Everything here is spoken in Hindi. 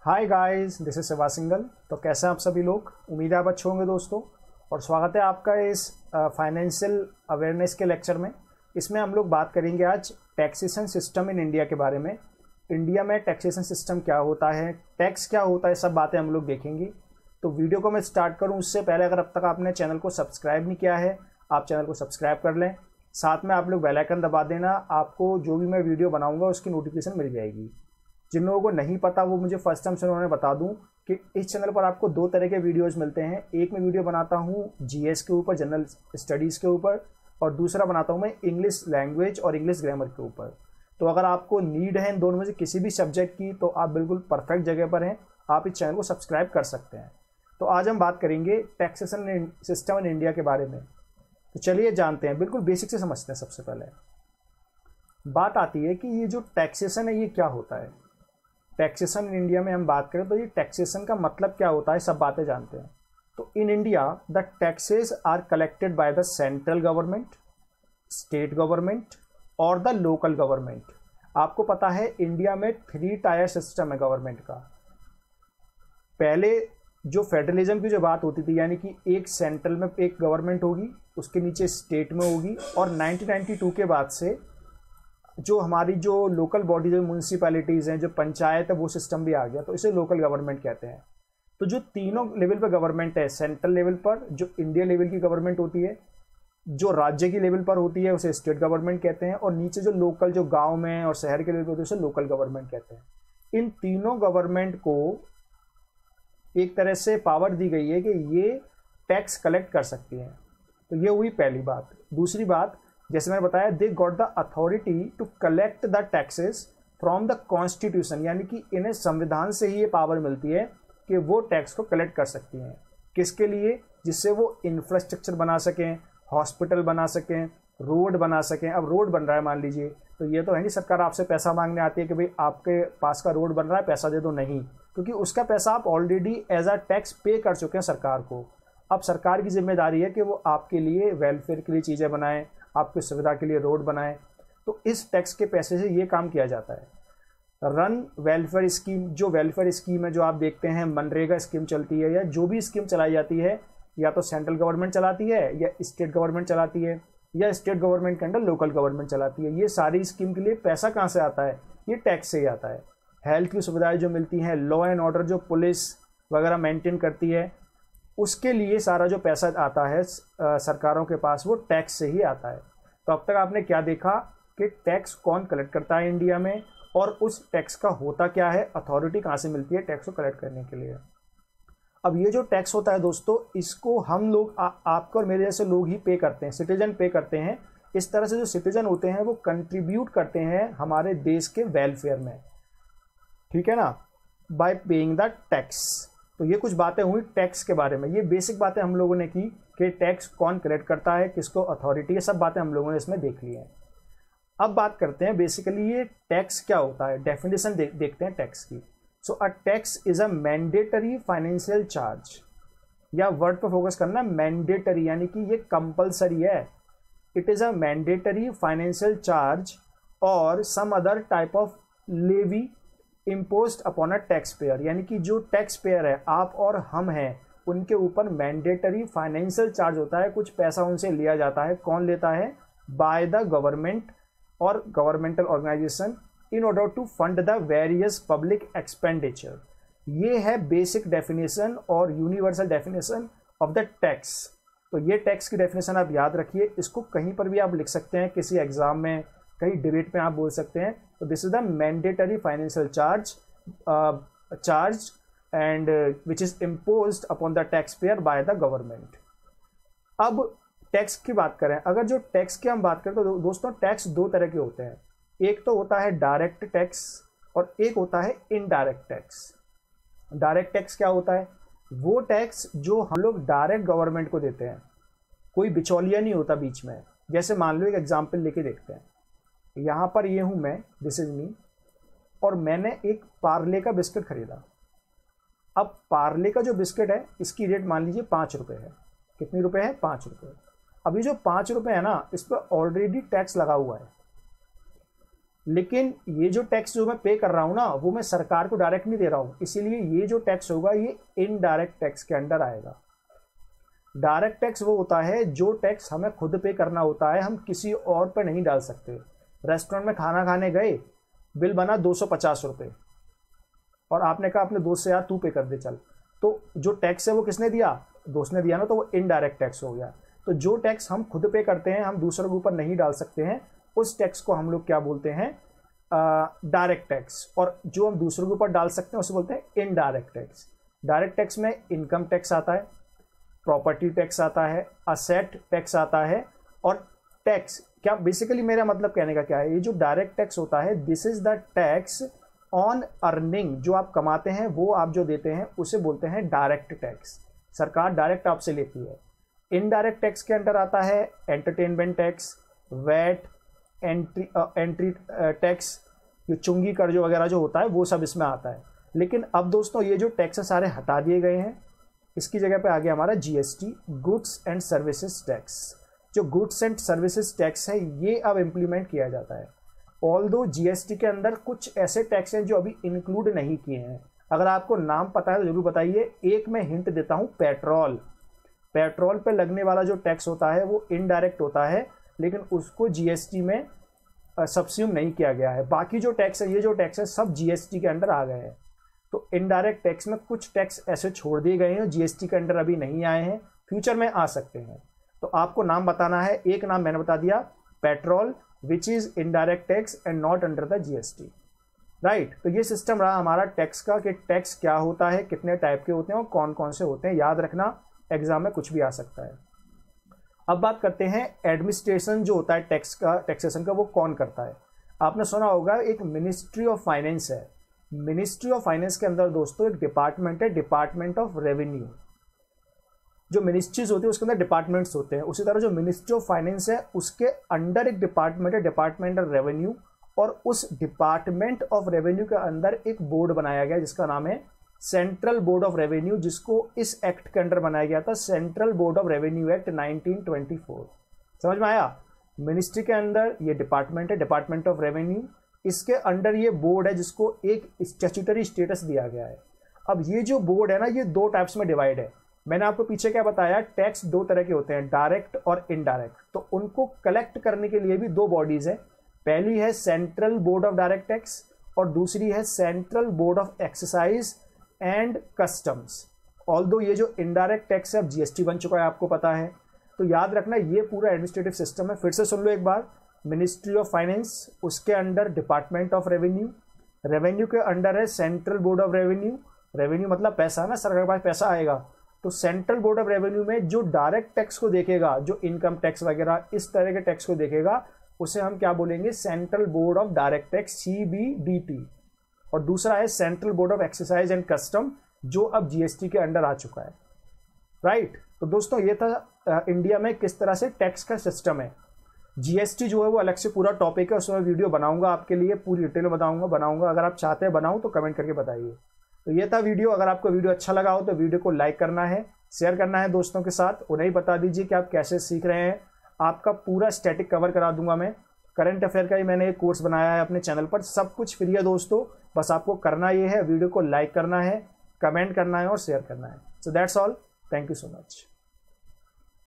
Hi guys, this is Shiva single. तो कैसे हैं आप सभी लोग? उम्मीद है आप अच्छे होंगे दोस्तों। और स्वागत है आपका इस फाइनेंशियल अवेयरनेस के लेक्चर में। इसमें हम लोग बात करेंगे आज टैक्सेशन सिस्टम इन इंडिया के बारे में। इंडिया में टैक्सेशन सिस्टम क्या होता है, टैक्स क्या होता है, सब बातें हम लोग देखेंगे। तो वीडियो को मैं स्टार्ट करूँ उससे पहले अगर अब तक आपने चैनल को सब्सक्राइब नहीं किया है, आप चैनल को सब्सक्राइब कर लें। साथ में आप लोग बेल आइकन दबा देना, आपको जो भी मैं वीडियो बनाऊंगा उसकी नोटिफिकेशन मिल जाएगी। जिन लोगों को नहीं पता वो मुझे फर्स्ट टाइम से उन्होंने बता दूं कि इस चैनल पर आपको दो तरह के वीडियोस मिलते हैं। एक मैं वीडियो बनाता हूं जीएस के ऊपर, जनरल स्टडीज़ के ऊपर, और दूसरा बनाता हूं मैं इंग्लिश लैंग्वेज और इंग्लिश ग्रामर के ऊपर। तो अगर आपको नीड है इन दोनों में से किसी भी सब्जेक्ट की तो आप बिल्कुल परफेक्ट जगह पर हैं, आप इस चैनल को सब्सक्राइब कर सकते हैं। तो आज हम बात करेंगे टैक्सेशन सिस्टम इन इंडिया के बारे में। तो चलिए जानते हैं, बिल्कुल बेसिक से समझते हैं। सबसे पहले बात आती है कि ये जो टैक्सेशन है ये क्या होता है। टैक्सेशन इन इंडिया में हम बात करें तो ये टैक्सेशन का मतलब क्या होता है, सब बातें जानते हैं। तो in India the taxes are collected by the central government, state government और द लोकल गवर्नमेंट। आपको पता है इंडिया में 3 टायर सिस्टम है गवर्नमेंट का। पहले जो फेडरलिज्म की जो बात होती थी, यानी कि एक सेंट्रल में एक गवर्नमेंट होगी, उसके नीचे स्टेट में होगी, और 1992 के बाद से जो हमारी जो लोकल बॉडी, जो म्यूनसिपैलिटीज़ हैं, जो पंचायत है, वो सिस्टम भी आ गया। तो इसे लोकल गवर्नमेंट कहते हैं। तो जो तीनों लेवल पर गवर्नमेंट है, सेंट्रल लेवल पर जो इंडिया लेवल की गवर्नमेंट होती है, जो राज्य की लेवल पर होती है उसे स्टेट गवर्नमेंट कहते हैं, और नीचे जो लोकल, जो गाँव में और शहर के लेवल पर होती है उसे लोकल गवर्नमेंट कहते हैं। इन तीनों गवर्नमेंट को एक तरह से पावर दी गई है कि ये टैक्स कलेक्ट कर सकती हैं। तो ये हुई पहली बात। दूसरी बात, जैसे मैंने बताया, they got the authority to collect the taxes from the constitution, यानी कि इन्हें संविधान से ही ये पावर मिलती है कि वो टैक्स को कलेक्ट कर सकती हैं। किसके लिए? जिससे वो इंफ्रास्ट्रक्चर बना सकें, हॉस्पिटल बना सकें, रोड बना सकें। अब रोड बन रहा है मान लीजिए, तो ये तो है नहीं सरकार आपसे पैसा मांगने आती है कि भाई आपके पास का रोड बन रहा है, पैसा दे दो, नहीं, क्योंकि उसका पैसा आप ऑलरेडी एज अ टैक्स पे कर चुके हैं सरकार को। अब सरकार की जिम्मेदारी है कि वो आपके लिए वेलफेयर के लिए चीज़ें बनाएं, आपकी सुविधा के लिए रोड बनाएं। तो इस टैक्स के पैसे से ये काम किया जाता है। रन वेलफेयर स्कीम, जो वेलफेयर स्कीम है जो आप देखते हैं, मनरेगा स्कीम चलती है, या जो भी स्कीम चलाई जाती है, या तो सेंट्रल गवर्नमेंट चलाती है या स्टेट गवर्नमेंट चलाती है, या स्टेट गवर्नमेंट के अंडर लोकल गवर्नमेंट चलाती है। ये सारी स्कीम के लिए पैसा कहाँ से आता है? ये टैक्स से ही आता है। हेल्थ की सुविधाएं जो मिलती हैं, लॉ एंड ऑर्डर जो पुलिस वगैरह मेंटेन करती है, उसके लिए सारा जो पैसा आता है सरकारों के पास, वो टैक्स से ही आता है। तो अब तक आपने क्या देखा कि टैक्स कौन कलेक्ट करता है इंडिया में, और उस टैक्स का होता क्या है, अथॉरिटी कहाँ से मिलती है टैक्स को कलेक्ट करने के लिए। अब ये जो टैक्स होता है दोस्तों, इसको हम लोग आपको और मेरे जैसे लोग ही पे करते हैं, सिटीजन पे करते हैं। इस तरह से जो सिटीजन होते हैं वो कंट्रीब्यूट करते हैं हमारे देश के वेलफेयर में, ठीक है ना, बाय पेइंग द टैक्स। तो ये कुछ बातें हुई टैक्स के बारे में। ये बेसिक बातें हम लोगों ने की कि टैक्स कौन कलेक्ट करता है, किसको अथॉरिटी है, सब बातें हम लोगों ने इसमें देख ली हैं। अब बात करते हैं बेसिकली ये टैक्स क्या होता है, डेफिनेशन देखते हैं टैक्स की। So a tax is a mandatory financial charge, या वर्ड पर फोकस करना, मैंडेटरी यानी कि ये कंपल्सरी है। It is a mandatory financial charge और some other type of levy imposed upon a taxpayer, यानी कि जो टैक्स पेयर है, आप और हम हैं, उनके ऊपर मैंडेटरी फाइनेंशियल चार्ज होता है, कुछ पैसा उनसे लिया जाता है। कौन लेता है? बाय द गवर्नमेंट और governmental organisation in order to fund the various public expenditure. ये है बेसिक डेफिनेशन और universal definition of the tax. तो ये टैक्स की डेफिनेशन आप याद रखिए, इसको कहीं पर भी आप लिख सकते हैं, किसी एग्जाम में, कहीं डिबेट में आप बोल सकते हैं। तो this is the mandatory financial charge and which is imposed upon the tax payer bye the government. अब टैक्स की बात करें, अगर जो टैक्स की हम बात करें तो दोस्तों टैक्स दो तरह के होते हैं। एक तो होता है डायरेक्ट टैक्स और एक होता है इनडायरेक्ट टैक्स। डायरेक्ट टैक्स क्या होता है? वो टैक्स जो हम लोग डायरेक्ट गवर्नमेंट को देते हैं, कोई बिचौलिया नहीं होता बीच में। जैसे मान लो एक एग्जाम्पल लेके देखते हैं, यहाँ पर ये हूँ मैं, दिस इज मी, और मैंने एक पार्ले का बिस्किट खरीदा। अब पार्ले का जो बिस्किट है इसकी रेट मान लीजिए 5 रुपये है। कितनी रुपए है? 5 रुपये। अभी जो 5 रुपये है ना, इस पर ऑलरेडी टैक्स लगा हुआ है। लेकिन ये जो टैक्स जो मैं पे कर रहा हूँ ना, वो मैं सरकार को डायरेक्ट नहीं दे रहा हूँ, इसीलिए ये जो टैक्स होगा ये इनडायरेक्ट टैक्स के अंडर आएगा। डायरेक्ट टैक्स वो होता है जो टैक्स हमें खुद पे करना होता है, हम किसी और पर नहीं डाल सकते। रेस्टोरेंट में खाना खाने गए, बिल बना 250 रुपये और आपने कहा अपने दोस्त से यार तू पे कर दे चल, तो जो टैक्स है वो किसने दिया? दोस्त ने दिया ना, तो वो इनडायरेक्ट टैक्स हो गया। तो जो टैक्स हम खुद पे करते हैं, हम दूसरों के ऊपर नहीं डाल सकते हैं, उस टैक्स को हम लोग क्या बोलते हैं? Direct tax. और जो हम दूसरों के ऊपर डाल सकते हैं उसे बोलते हैं इनडायरेक्ट टैक्स। डायरेक्ट टैक्स में इनकम टैक्स आता है, प्रॉपर्टी टैक्स आता है, असेट टैक्स आता है, और टैक्स क्या बेसिकली मेरा मतलब कहने का क्या है, ये जो डायरेक्ट टैक्स होता है this is the tax on earning, जो आप कमाते हैं वो आप जो देते हैं उसे बोलते हैं डायरेक्ट टैक्स। सरकार डायरेक्ट आपसे लेती है। इनडायरेक्ट टैक्स के अंडर आता है entertainment tax, VAT, entry tax, ये चुंगी कर जो वगैरह जो होता है वो सब इसमें आता है। लेकिन अब दोस्तों ये जो टैक्स सारे हटा दिए गए हैं, इसकी जगह पे आ गया हमारा GST, goods and services tax. जो गुड्स एंड सर्विसेज टैक्स है ये अब इम्प्लीमेंट किया जाता है। ऑल्दो जीएसटी के अंदर कुछ ऐसे टैक्स हैं जो अभी इंक्लूड नहीं किए हैं। अगर आपको नाम पता है तो जरूर बताइए। एक मैं हिंट देता हूँ, पेट्रोल पे लगने वाला जो टैक्स होता है वो इनडायरेक्ट होता है, लेकिन उसको जीएसटी में सब्स्यूम नहीं किया गया है। बाकी जो टैक्स है, ये जो टैक्स है सब जीएसटी के अंडर आ गए हैं। तो इनडायरेक्ट टैक्स में कुछ टैक्स ऐसे छोड़ दिए गए हैं, जीएसटी के अंडर अभी नहीं आए हैं, फ्यूचर में आ सकते हैं। तो आपको नाम बताना है। एक नाम मैंने बता दिया, petrol, which is indirect tax and not under the GST, right. तो ये सिस्टम रहा हमारा टैक्स का, कि टैक्स क्या होता है, कितने टाइप के होते हैं और कौन कौन से होते हैं। याद रखना, एग्जाम में कुछ भी आ सकता है। अब बात करते हैं एडमिनिस्ट्रेशन जो होता है टैक्स का, टैक्सेशन का, वो कौन करता है। आपने सुना होगा एक मिनिस्ट्री ऑफ फाइनेंस है। मिनिस्ट्री ऑफ फाइनेंस के अंदर दोस्तों एक डिपार्टमेंट है, डिपार्टमेंट ऑफ रेवेन्यू। जो मिनिस्ट्रीज होती है उसके अंदर डिपार्टमेंट्स होते हैं, उसी तरह जो मिनिस्ट्री ऑफ फाइनेंस है उसके अंडर एक डिपार्टमेंट है, डिपार्टमेंट ऑफ रेवेन्यू। और उस डिपार्टमेंट ऑफ रेवेन्यू के अंदर एक बोर्ड बनाया गया जिसका नाम है सेंट्रल बोर्ड ऑफ रेवेन्यू, जिसको इस एक्ट के अंडर बनाया गया था, central board of revenue act 1924। समझ में आया? मिनिस्ट्री के अंदर ये डिपार्टमेंट है, डिपार्टमेंट ऑफ रेवेन्यू, इसके अंडर ये बोर्ड है जिसको एक स्टैट्यूटरी स्टेटस दिया गया है। अब ये जो बोर्ड है ना, ये दो टाइप्स में डिवाइड है। मैंने आपको पीछे क्या बताया, टैक्स दो तरह के होते हैं, डायरेक्ट और इनडायरेक्ट। तो उनको कलेक्ट करने के लिए भी दो बॉडीज है। पहली है central board of direct tax और दूसरी है central board of excise and customs. Although ये जो इनडायरेक्ट टैक्स है अब जीएसटी बन चुका है, आपको पता है। तो याद रखना ये पूरा एडमिनिस्ट्रेटिव सिस्टम है। फिर से सुन लो एक बार, मिनिस्ट्री ऑफ फाइनेंस, उसके under department of revenue, revenue के अंडर है central board of revenue. Revenue मतलब पैसा ना, सरकार के पास पैसा आएगा। तो सेंट्रल बोर्ड ऑफ रेवेन्यू में जो डायरेक्ट टैक्स को देखेगा, जो इनकम टैक्स वगैरह इस तरह के टैक्स को देखेगा, उसे हम क्या बोलेंगे, central board of direct tax, CBDT। और दूसरा है central board of excise and custom, जो अब जीएसटी के अंडर आ चुका है, राइट। तो दोस्तों ये था इंडिया में किस तरह से टैक्स का सिस्टम है। जीएसटी जो है वो अलग से पूरा टॉपिक है, उसमें वीडियो बनाऊंगा आपके लिए, पूरी डिटेल में बनाऊंगा। अगर आप चाहते हैं बनाऊं तो कमेंट करके बताइए। तो ये था वीडियो। अगर आपको वीडियो अच्छा लगा हो तो वीडियो को लाइक करना है, शेयर करना है दोस्तों के साथ, उन्हें बता दीजिए कि आप कैसे सीख रहे हैं। आपका पूरा स्टैटिक कवर करा दूंगा मैं। करंट अफेयर का ही मैंने एक कोर्स बनाया है अपने चैनल पर, सब कुछ फ्री है दोस्तों। बस आपको करना ये है, वीडियो को लाइक करना है, कमेंट करना है और शेयर करना है। So that's all, thank you so much.